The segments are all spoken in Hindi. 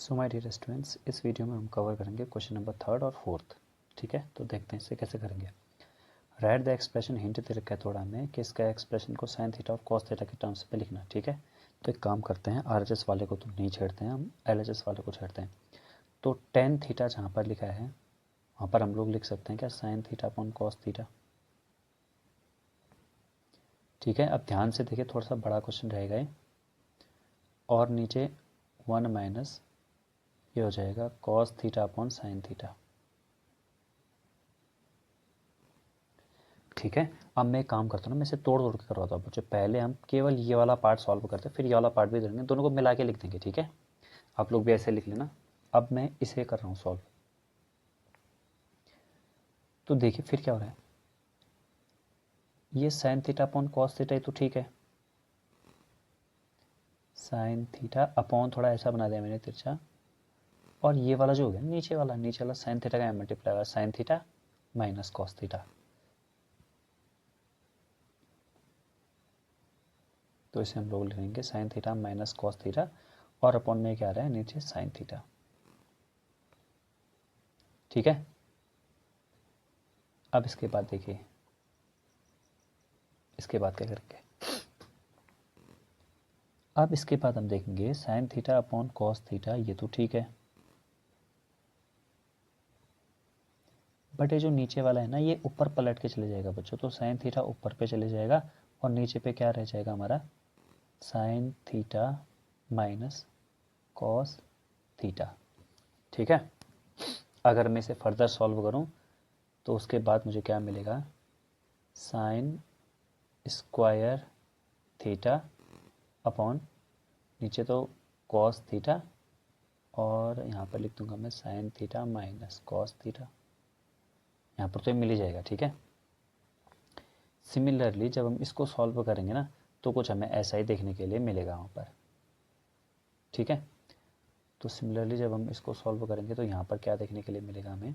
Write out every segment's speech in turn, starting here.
सो माय डियर स्टूडेंट्स, इस वीडियो में हम कवर करेंगे क्वेश्चन नंबर 3 और 4। ठीक है, तो देखते हैं इसे कैसे करेंगे। राइट द एक्सप्रेशन, हिंट दे रखा है थोड़ा हमें कि इसका एक्सप्रेशन को साइन थीटा और कॉस थीटा के टर्म्स में लिखना। ठीक है, तो एक काम करते हैं, आरएचएस वाले को तो नहीं छेड़ते हैं, हम एलएचएस वाले को छेड़ते हैं। तो टेन थीटा जहाँ पर लिखा है वहाँ पर हम लोग लिख सकते हैं क्या, sine theta upon cos theta. ठीक है, अब ध्यान से देखिए, थोड़ा सा बड़ा क्वेश्चन रहेगा ये। और नीचे 1 माइनस ये हो जाएगा cos theta upon sine theta. ठीक है, अब मैं एक काम करता हूँ ना, मैं इसे तोड़ तोड़ के करवाता हूँ बच्चों। पहले हम केवल ये वाला पार्ट सॉल्व करते हैं, फिर ये वाला पार्ट भी करेंगे, दोनों को मिला के लिख देंगे। ठीक है, आप लोग भी ऐसे लिख लेना। अब मैं इसे कर रहा हूँ सॉल्व। तो देखिए फिर क्या हो रहा है, ये sine theta upon cos theta, ये तो ठीक है। साइन थीटा अपॉन थोड़ा ऐसा बना दिया मैंने तिरछा, और ये वाला जो हो गया नीचे वाला साइन थीटा का मल्टीप्लाई हुआ sine theta minus cos theta. तो इसे हम लोग लिखेंगे sine theta minus cos theta, और अपॉन में क्या आ रहा है नीचे साइन थीटा। ठीक है, अब इसके बाद देखिए, इसके बाद क्या करेंगे। अब इसके बाद हम देखेंगे sine theta upon cos theta, ये तो ठीक है, बट ये जो नीचे वाला है ना, ये ऊपर पलट के चले जाएगा बच्चों। तो साइन थीटा ऊपर पे चले जाएगा और नीचे पे क्या रह जाएगा हमारा, sine theta minus cos theta. ठीक है, अगर मैं इसे फर्दर सॉल्व करूं तो उसके बाद मुझे क्या मिलेगा, साइन स्क्वायर थीटा अपॉन नीचे तो कॉस थीटा, और यहाँ पर लिख दूंगा मैं sine theta minus cos theta. यहाँ पर तो ये मिल ही जाएगा। ठीक है, सिमिलरली जब हम इसको सॉल्व करेंगे ना, तो कुछ हमें ऐसा ही देखने के लिए मिलेगा वहाँ पर। ठीक है, तो सिमिलरली जब हम इसको सॉल्व करेंगे तो यहाँ पर क्या देखने के लिए मिलेगा हमें,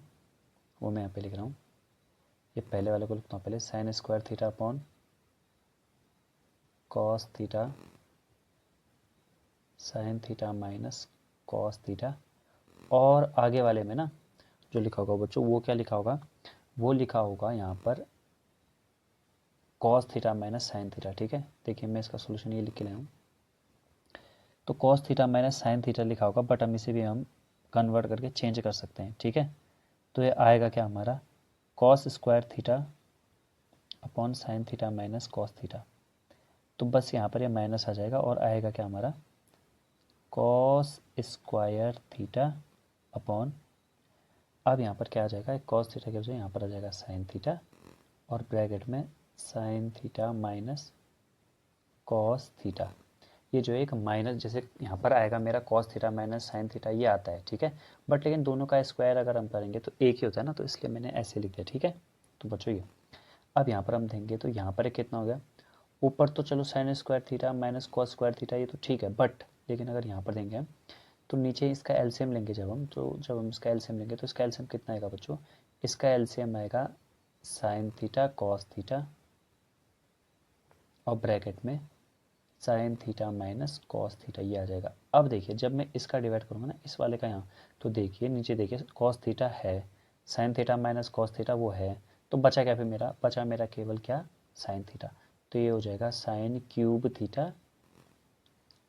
वो मैं यहाँ पे लिख रहा हूँ। ये पहले वाले को लिखता हूँ पहले, sine square theta upon cos theta sine theta minus cos theta. और आगे वाले में ना जो लिखा होगा बच्चों, वो क्या लिखा होगा, वो लिखा होगा यहाँ पर cos theta minus sine theta. ठीक है, देखिए मैं इसका सोल्यूशन ये लिख के लाया हूँ। तो cos theta minus sine theta लिखा होगा, बट हम इसे भी हम कन्वर्ट करके चेंज कर सकते हैं। ठीक है, तो ये आएगा क्या हमारा, cos square theta upon sine theta minus cos theta. तो बस यहाँ पर ये माइनस आ जाएगा और आएगा क्या हमारा, कॉस स्क्वायर थीटा अपॉन, अब यहाँ पर क्या आ जाएगा, कॉस थीटा के बजाय यहाँ पर आ जाएगा साइन थीटा, और ब्रैकेट में sine theta minus cos theta. ये जो एक माइनस जैसे यहाँ पर आएगा मेरा cos theta minus sine theta, ये आता है। ठीक है, बट लेकिन दोनों का स्क्वायर अगर हम करेंगे तो एक ही होता है ना, तो इसलिए मैंने ऐसे लिख दिया। ठीक है, तो बच्चों ये अब यहाँ पर हम देंगे तो यहाँ पर कितना हो गया, ऊपर तो चलो sine square theta minus cos square theta, ये तो ठीक है, बट लेकिन अगर यहाँ पर देंगे हम तो नीचे इसका एलसीएम लेंगे जब हम, तो जब हम इसका एलसीएम लेंगे तो इसका एलसीएम कितना आएगा बच्चों, इसका एलसीएम आएगा साइन थीटा कॉस थीटा, और ब्रैकेट में sine theta minus cos theta, ये आ जाएगा। अब देखिए जब मैं इसका डिवाइड करूँगा ना इस वाले का यहाँ, तो देखिए नीचे देखिए कॉस थीटा है, sine theta minus cos theta वो है, तो बचा क्या, फिर मेरा बचा मेरा केवल क्या, साइन थीटा। तो ये हो जाएगा साइन क्यूब थीटा,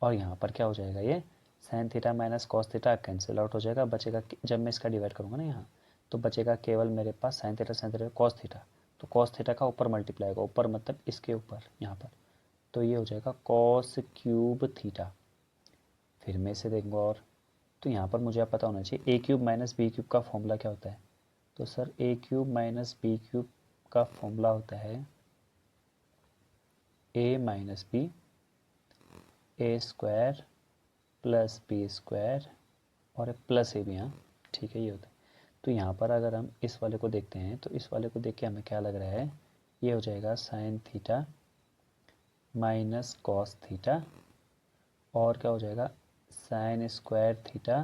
और यहाँ पर क्या हो जाएगा, ये sine theta minus cos theta cancel out हो जाएगा, बचेगा जब मैं इसका डिवाइड करूँगा ना यहाँ, तो बचेगा केवल मेरे पास साइन थीटा कॉस थीटा। तो कॉस थीटा का ऊपर मल्टीप्लाई होगा, ऊपर मतलब इसके ऊपर यहाँ पर, तो ये हो जाएगा कॉस क्यूब थीटा। फिर मैं इसे देखूंगा, और तो यहाँ पर मुझे आप पता होना चाहिए ए क्यूब माइनस बी क्यूब का फॉर्मूला क्या होता है। तो सर ए क्यूब माइनस बी क्यूब का फॉर्मूला होता है ए माइनस बी ए स्क्वायर प्लस बी स्क्वायर, और प्लस ए भी, यहाँ ठीक है ये होता है। तो यहाँ पर अगर हम इस वाले को देखते हैं तो इस वाले को देख के हमें क्या लग रहा है, ये हो जाएगा sine theta minus cos theta, और क्या हो जाएगा sine square theta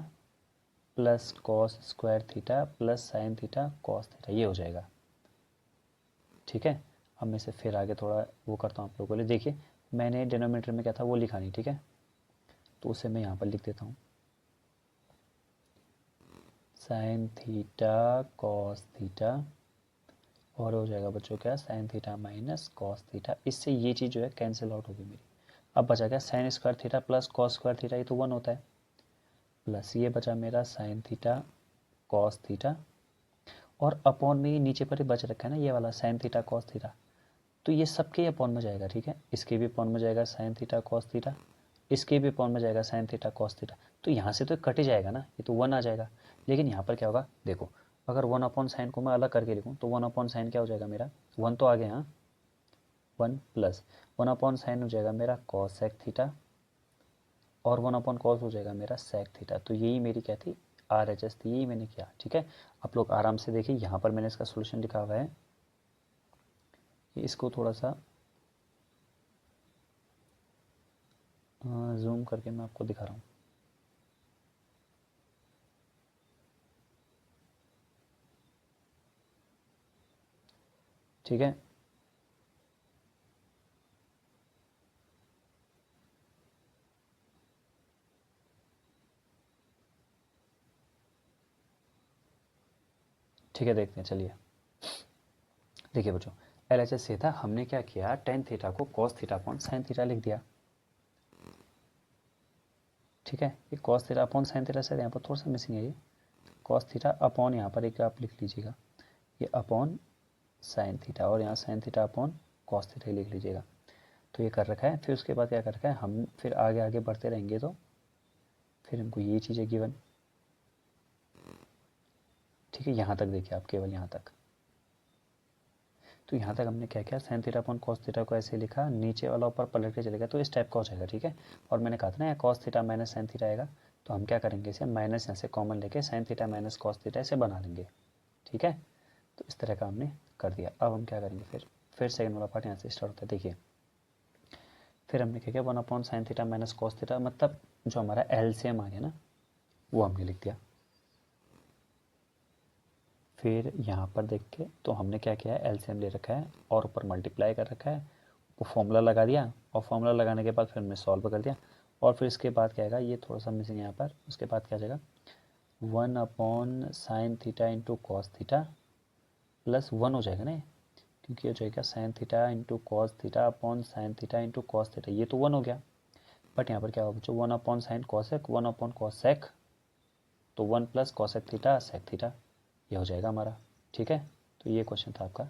plus cos square theta plus sine theta cos theta, ये हो जाएगा। ठीक है, अब मैं इसे फिर आगे थोड़ा वो करता हूँ आप लोगों के लिए। देखिए मैंने डिनोमिनेटर में क्या था वो लिखा नहीं, ठीक है, तो उसे मैं यहाँ पर लिख देता हूँ। साइन थीटा कॉस थीटा, और हो जाएगा बच्चों क्या, sine theta minus cos theta. इससे ये चीज़ जो है कैंसिल आउट होगी मेरी। अब बचा क्या, sine square theta plus cos square theta, ये तो 1 होता है, प्लस ये बचा मेरा साइन थीटा कॉस थीटा, और अपॉन में ये नीचे पर ही बच रखा है ना ये वाला साइन थीटा कॉस थीटा, तो ये सबके अपॉन में जाएगा, ठीक है, इसके भी अपॉन में जाएगा साइन थीटा कॉस थीटा, इसके भी अपॉन में जाएगा साइन थीटा कॉस थीटा। तो यहाँ से तो कट ही जाएगा ना, ये तो 1 आ जाएगा। लेकिन यहाँ पर क्या होगा देखो, अगर 1 अपॉन साइन को मैं अलग करके लिखूँ तो 1 अपॉन साइन क्या हो जाएगा मेरा, 1 तो आ गया, हाँ 1 प्लस 1 अपॉन साइन हो जाएगा मेरा कॉस सेक थीटा, और 1 अपॉन कॉस हो जाएगा मेरा सेक थीटा। तो यही मेरी क्या थी, RHS थी, यही मैंने किया, ठीक है। आप लोग आराम से देखिए, यहाँ पर मैंने इसका सोल्यूशन लिखा हुआ है, इसको थोड़ा सा जूम करके मैं आपको दिखा रहा हूँ। ठीक है, ठीक है, देखते हैं, चलिए देखिए बच्चों, LHS ये था, हमने क्या किया, टेन थीटा को cos theta upon sine theta लिख दिया, ठीक है। ये cos theta upon sine theta से यहाँ पर थोड़ा सा मिसिंग है, ये कॉस थीटा अपॉन यहाँ पर एक आप लिख लीजिएगा, ये अपॉन साइन थीटा, और यहाँ sine theta upon cos theta लिख लीजिएगा। तो ये कर रखा है, फिर उसके बाद क्या कर रखा है, हम फिर आगे आगे बढ़ते रहेंगे तो फिर हमको ये चीज़ें गिवन, ठीक है। यहाँ तक देखिए आप, केवल यहाँ तक, तो यहाँ तक हमने क्या किया, sine theta upon cos theta को ऐसे लिखा, नीचे वाला ऊपर पलट के चलेगा तो इस टाइप का हो जाएगा, ठीक है। और मैंने कहा था ना cos theta minus sine theta आएगा, तो हम क्या करेंगे, इसे माइनस यहाँ से कॉमन लेके sine theta minus cos theta ऐसे बना लेंगे, ठीक है। तो इस तरह का हमने कर दिया। अब हम क्या करेंगे, फिर सेकंड वाला पार्ट यहाँ से स्टार्ट होता है, देखिए। फिर हमने क्या किया, 1 upon sine theta minus cos theta, मतलब जो हमारा LCM आ गया ना, वो हमने लिख दिया। फिर यहाँ पर देख के तो हमने क्या किया है, LCM ले रखा है और ऊपर मल्टीप्लाई कर रखा है, वो फॉर्मूला लगा दिया, और फॉर्मूला लगाने के बाद फिर हमने सॉल्व कर दिया। और फिर इसके बाद क्या आएगा, ये थोड़ा सा मिसिंग है यहाँ पर, उसके बाद क्या जाएगा, 1 upon sine theta into cos theta plus 1 हो जाएगा ना, क्योंकि हो जाएगा sine theta into cos theta upon sine theta into cos theta, ये तो 1 हो गया। बट यहाँ पर क्या होगा बच्चों, 1 upon sine cosec 1 upon cosec, तो 1 plus cosec theta sec theta, ये हो जाएगा हमारा, ठीक है। तो ये क्वेश्चन था आपका।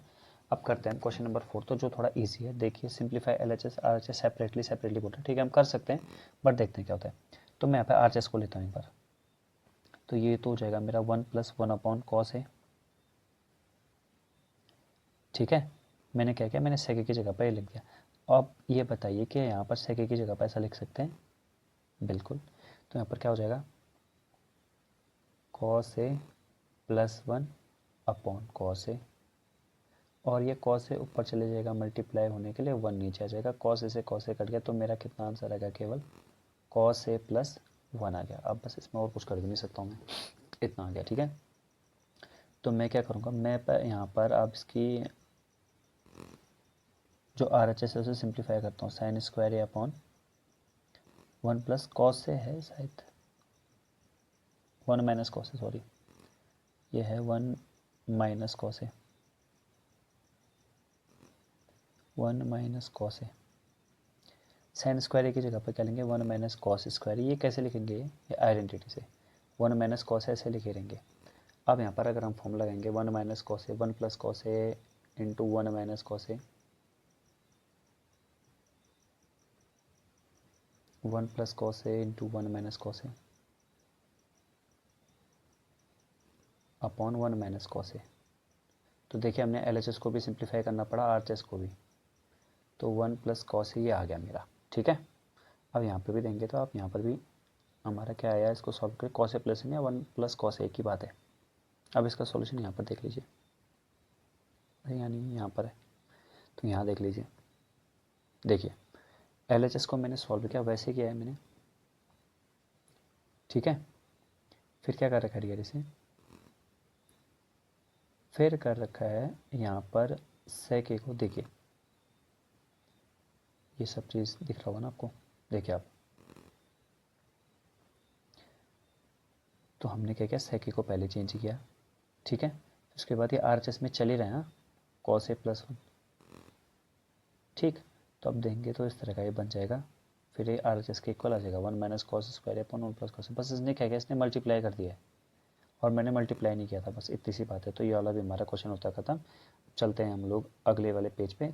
अब करते हैं क्वेश्चन नंबर 4, तो जो थोड़ा इजी है। देखिए, सिंप्लीफाई LHS RHS सेपरेटली बोलते हैं, ठीक है, हम कर सकते हैं, बट देखते हैं क्या होता है। तो मैं यहाँ पे RHS को लेता हूँ एक बार, तो ये तो हो जाएगा मेरा 1 प्लस 1 अपॉन कॉस है, ठीक है। मैंने क्या किया, मैंने सेके की जगह पर ये लिख दिया। अब ये बताइए कि यहाँ पर सेके की जगह पर ऐसा लिख सकते हैं, बिल्कुल। तो यहाँ पर क्या हो जाएगा, cos A plus 1 upon cos A, और ये कॉस से ऊपर चले जाएगा मल्टीप्लाई होने के लिए, 1 नीचे आ जाएगा, कॉस ए से कॉस ए कट गया, तो मेरा कितना आंसर आएगा, केवल कॉस ए प्लस 1 आ गया। अब बस इसमें और कुछ कर भी नहीं सकता हूँ मैं, इतना आ गया, ठीक है। तो मैं क्या करूँगा, मैं यहाँ पर अब इसकी जो RHS है उसे सिंप्लीफाई करता हूँ, साइन स्क्वायर ए अपॉन 1 प्लस कॉस से है शायद 1 माइनस कॉस से, सॉरी, ये है 1 माइनस कॉस से, 1 माइनस कॉस से, साइन स्क्वायर की जगह पर क्या लेंगे, 1 माइनस कॉस स्क्वायर। ये कैसे लिखेंगे, ये आइडेंटिटी से 1 माइनस कॉस ऐसे लिखे रहेंगे। अब यहाँ पर अगर हम फॉर्म लगाएंगे, 1 minus cos A 1 plus cos A into 1 minus cos A, 1 plus cos A into 1 minus cos A upon 1 minus cos A. तो देखिए, हमने LHS को भी सिंप्लीफाई करना पड़ा, RHS को भी, तो 1 प्लस कॉस ए ये आ गया मेरा, ठीक है। अब यहाँ पे भी देंगे तो आप यहाँ पर भी हमारा क्या आया, इसको सॉल्व करें, कॉस ए प्लस या 1 प्लस कॉस ए की बात है। अब इसका सॉल्यूशन यहाँ पर देख लीजिए, अरे यानी यहाँ पर है, तो यहाँ देख लीजिए, देखिए LHS को मैंने सॉल्व किया, वैसे किया है मैंने, ठीक है। फिर क्या कर रखा है डियर, इसे फिर कर रखा है यहाँ पर सेक ए को, देखिए ये सब चीज़ दिख रहा होगा ना आपको, देखिए आप तो हमने क्या किया, सेक ए को पहले चेंज किया, ठीक है। उसके बाद ये RHS में चल ही रहे हैं, कॉस ए प्लस 1, ठीक। तो अब देंगे तो इस तरह का ये बन जाएगा, फिर ये RHS के इक्वल आ जाएगा 1 minus cos square upon 1 plus cos. बस इसने क्या किया, इसने मल्टीप्लाई कर दिया है और मैंने मल्टीप्लाई नहीं किया था, बस इतनी सी बात है। तो ये वाला भी हमारा क्वेश्चन होता है ख़त्म। चलते हैं हम लोग अगले वाले पेज पे।